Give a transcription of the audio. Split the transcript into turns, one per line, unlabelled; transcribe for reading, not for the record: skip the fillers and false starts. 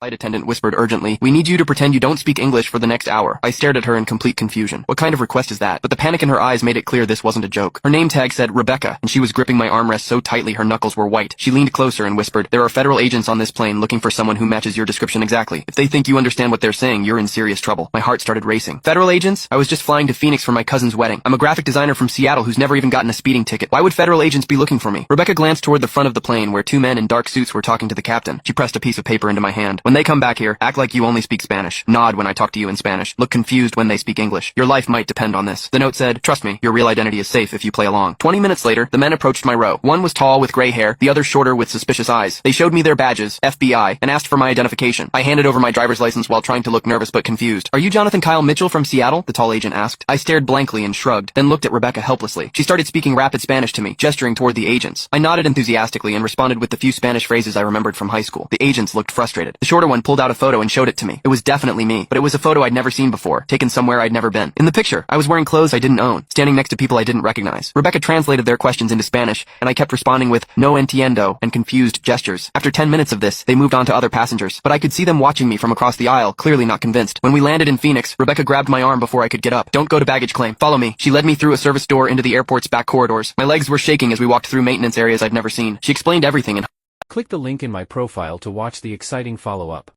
Flight attendant whispered urgently, "We need you to pretend you don't speak English for the next hour." I stared at her in complete confusion. What kind of request is that? But the panic in her eyes made it clear this wasn't a joke. Her name tag said Rebecca, and she was gripping my armrest so tightly her knuckles were white. She leaned closer and whispered, "There are federal agents on this plane looking for someone who matches your description exactly. If they think you understand what they're saying, you're in serious trouble." My heart started racing. Federal agents? I was just flying to Phoenix for my cousin's wedding. I'm a graphic designer from Seattle who's never even gotten a speeding ticket. Why would federal agents be looking for me? Rebecca glanced toward the front of the plane where two men in dark suits were talking to the captain. She pressed a piece of paper into my hand. "When they come back here, act like you only speak Spanish. Nod when I talk to you in Spanish. Look confused when they speak English. Your life might depend on this." The note said, "Trust me, your real identity is safe if you play along." 20 minutes later, the men approached my row. One was tall with gray hair, the other shorter with suspicious eyes. They showed me their badges, FBI, and asked for my identification. I handed over my driver's license while trying to look nervous but confused. "Are you Jonathan Kyle Mitchell from Seattle?" the tall agent asked. I stared blankly and shrugged, then looked at Rebecca helplessly. She started speaking rapid Spanish to me, gesturing toward the agents. I nodded enthusiastically and responded with the few Spanish phrases I remembered from high school. The agents looked frustrated. The shorter one pulled out a photo and showed it to me. It was definitely me, but it was a photo I'd never seen before, taken somewhere I'd never been. In the picture, I was wearing clothes I didn't own, standing next to people I didn't recognize. Rebecca translated their questions into Spanish, and I kept responding with "no entiendo" and confused gestures. After 10 minutes of this, they moved on to other passengers, but I could see them watching me from across the aisle, clearly not convinced. When we landed in Phoenix, Rebecca grabbed my arm before I could get up. "Don't go to baggage claim. Follow me." She led me through a service door into the airport's back corridors. My legs were shaking as we walked through maintenance areas I'd never seen. She explained everything and
Click the link in my profile to watch the exciting follow-up.